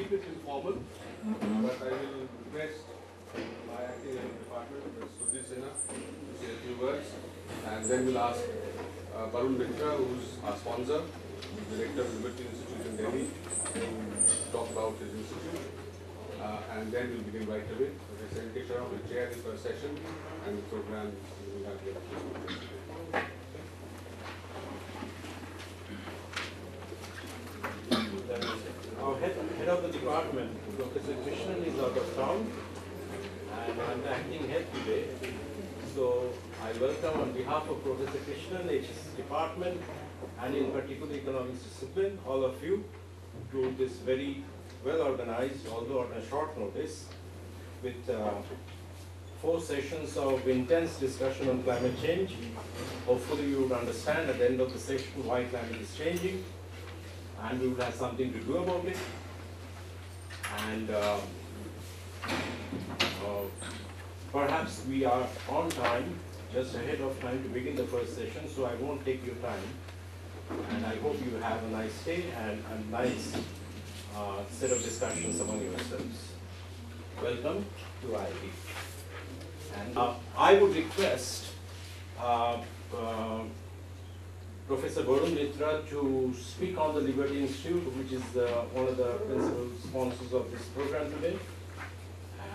keep it informal, but I will request my acting department, Sudhi Sinha, to say a few words, and then we'll ask Barun Mitra, who's our sponsor, Director of Liberty Institute in Delhi, to talk about his institute, and then we'll begin right away. As I said, K. Sharma will chair the first session, and the program will have the Our head of the department, Professor Krishnan, is out of town, and I'm the acting head today. So I welcome on behalf of Professor Krishnan, his department, and in particular economics discipline, all of you to this very well organized, although on a short notice, with 4 sessions of intense discussion on climate change. Hopefully you would understand at the end of the session why climate is changing, and we will have something to do about it. And perhaps we are on time, just ahead of time to begin the first session, so I won't take your time. And I hope you have a nice day and a nice set of discussions among yourselves. Welcome to IIT. And I would request Professor Barun Mitra to speak on the Liberty Institute, which is one of the principal sponsors of this program today.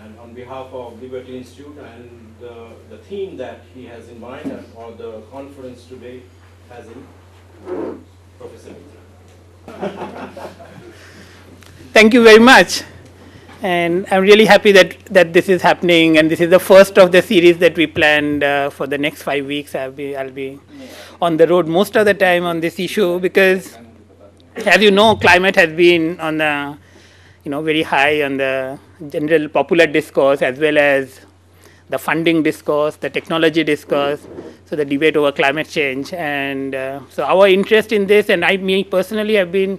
And on behalf of Liberty Institute and the theme that he has in mind, or the conference today has in, Professor Mitra. Thank you very much. And I'm really happy that this is happening, and this is the first of the series that we planned for the next 5 weeks. I'll be on the road most of the time on this issue because, as you know, climate has been on the, very high on the general popular discourse as well as the funding discourse, the technology discourse, so the debate over climate change. And so our interest in this, and me personally have been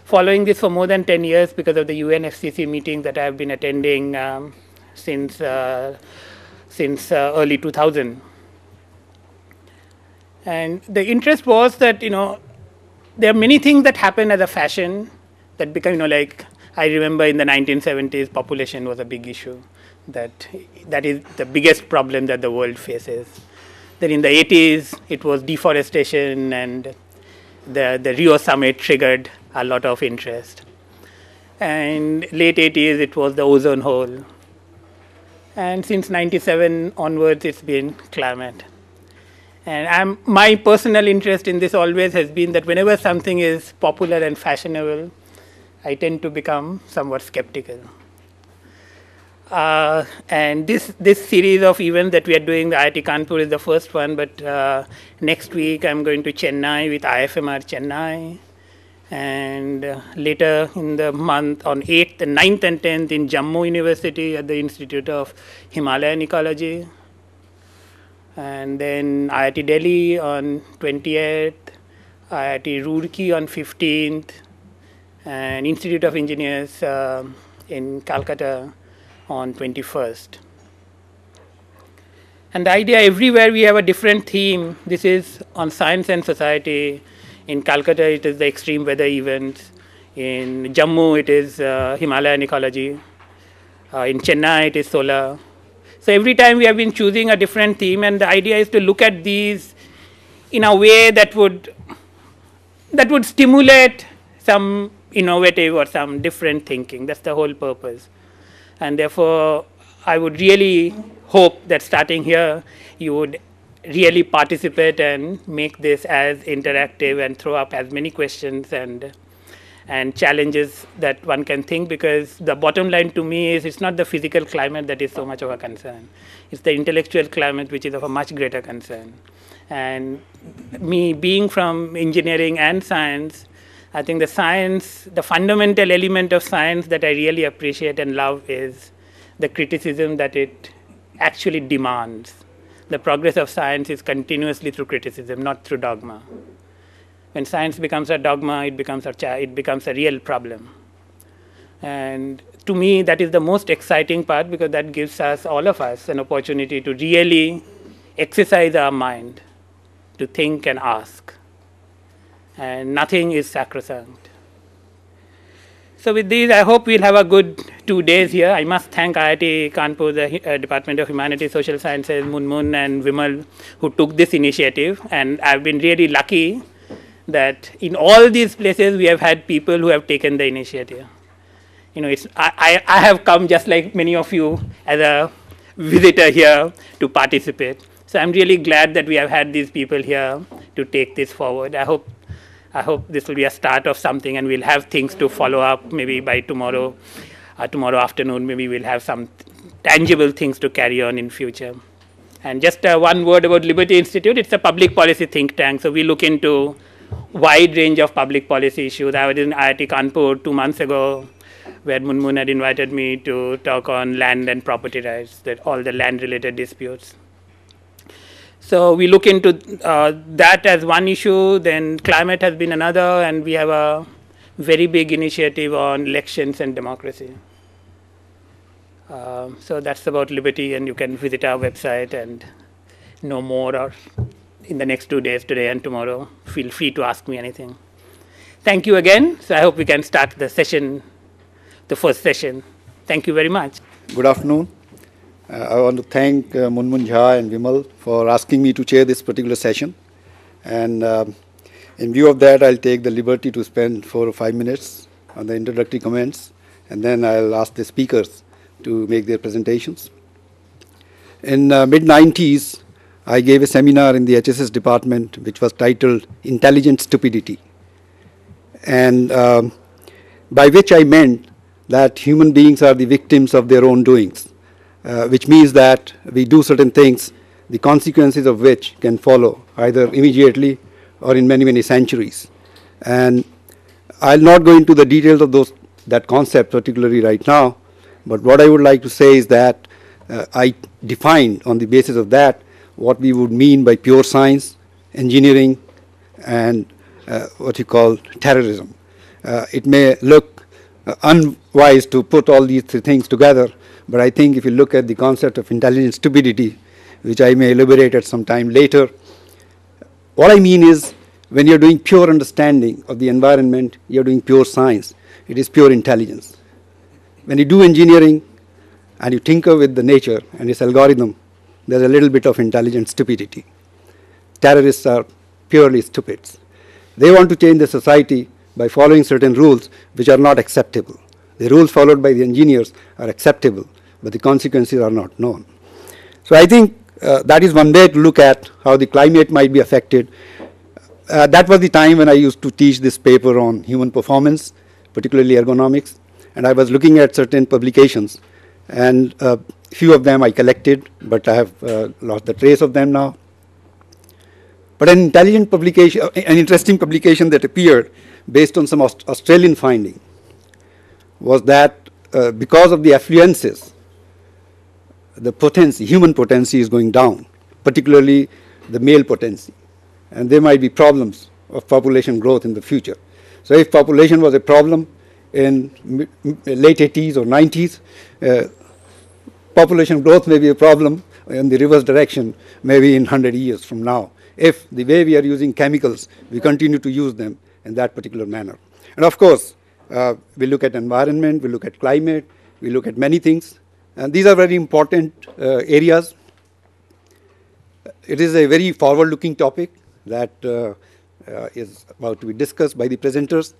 following this for more than 10 years because of the UNFCCC meetings that I have been attending since early 2000. And the interest was that, there are many things that happen as a fashion that become, like, I remember in the 1970s, population was a big issue. That is the biggest problem that the world faces. Then in the 80s, it was deforestation, and the Rio summit triggered a lot of interest. And late 80s, it was the ozone hole. And since 97 onwards, it's been climate. And my personal interest in this always has been that whenever something is popular and fashionable, I tend to become somewhat skeptical. And this series of events that we are doing, the IIT Kanpur is the first one, but next week I'm going to Chennai with IFMR Chennai. And later in the month, on 8th, 9th and 10th in Jammu University at the Institute of Himalayan Ecology. And then IIT Delhi on 20th, IIT Roorkee on 15th, and Institute of Engineers in Calcutta on 21st. And the idea, everywhere we have a different theme. This is on science and society. In Calcutta, it is the extreme weather events. In Jammu, it is Himalayan ecology. In Chennai, it is solar. So every time we have been choosing a different theme, and the idea is to look at these in a way that would stimulate some innovative or some different thinking. That's the whole purpose. And therefore, I would really hope that starting here, you would really participate and make this as interactive and throw up as many questions and challenges that one can think, because the bottom line to me is it's not the physical climate that is so much of a concern. It's the intellectual climate which is of a much greater concern. And me being from engineering and science, I think the fundamental element of science that I really appreciate and love is the criticism that it actually demands. The progress of science is continuously through criticism, not through dogma. When science becomes a dogma, it becomes a real problem. And to me, that is the most exciting part, because that gives us, all of us, an opportunity to really exercise our mind, to think and ask. And nothing is sacrosanct. So with these, I hope we'll have a good 2 days here. I must thank IIT Kanpur, the Department of Humanities, Social Sciences, Munmun and Vimal, who took this initiative. And I've been really lucky that in all these places we have had people who have taken the initiative. You know, I have come just like many of you as a visitor here to participate. So I'm really glad that we have had these people here to take this forward. I hope this will be a start of something, and we'll have things to follow up maybe by tomorrow, tomorrow afternoon. Maybe we'll have some tangible things to carry on in future. And just one word about Liberty Institute. It's a public policy think tank, so we look into wide range of public policy issues. I was in IIT Kanpur 2 months ago, where Munmun had invited me to talk on land and property rights, all the land-related disputes. So we look into that as one issue, then climate has been another, and we have a very big initiative on elections and democracy. So that's about Liberty, and you can visit our website and know more, or in the next 2 days, today and tomorrow. Feel free to ask me anything. Thank you again. So I hope we can start the session, the first session. Thank you very much. Good afternoon. I want to thank Munmun Jha and Vimal for asking me to chair this particular session. And in view of that, I'll take the liberty to spend 4 or 5 minutes on the introductory comments, and then I'll ask the speakers to make their presentations. In mid-90s, I gave a seminar in the HSS department which was titled Intelligent Stupidity, and by which I meant that human beings are the victims of their own doings, which means that we do certain things, the consequences of which can follow either immediately or in many, many centuries. And I'll not go into the details of that concept particularly right now, but what I would like to say is that I defined on the basis of that what we would mean by pure science, engineering, and what you call terrorism. It may look unwise to put all these 3 things together, but I think if you look at the concept of intelligent stupidity, which I may elaborate at some time later, what I mean is when you're doing pure understanding of the environment, you're doing pure science. It is pure intelligence. When you do engineering and you tinker with the nature and its algorithm, there's a little bit of intelligent stupidity. Terrorists are purely stupids. They want to change the society by following certain rules which are not acceptable. The rules followed by the engineers are acceptable, but the consequences are not known. So I think that is one way to look at how the climate might be affected. That was the time when I used to teach this paper on human performance, particularly ergonomics, and I was looking at certain publications, and a few of them I collected, but I have lost the trace of them now. But an intelligent publication, an interesting publication that appeared based on some Australian finding was that because of the affluences, the potency, human potency is going down, particularly the male potency. And there might be problems of population growth in the future. So if population was a problem in late 80s or 90s, population growth may be a problem in the reverse direction, maybe in 100 years from now, if the way we are using chemicals, we continue to use them in that particular manner. And of course, we look at environment, we look at climate, we look at many things. And these are very important areas. It is a very forward-looking topic that is about to be discussed by the presenters.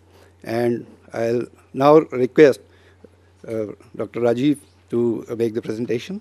And I'll now request Dr. Rajiv to make the presentation.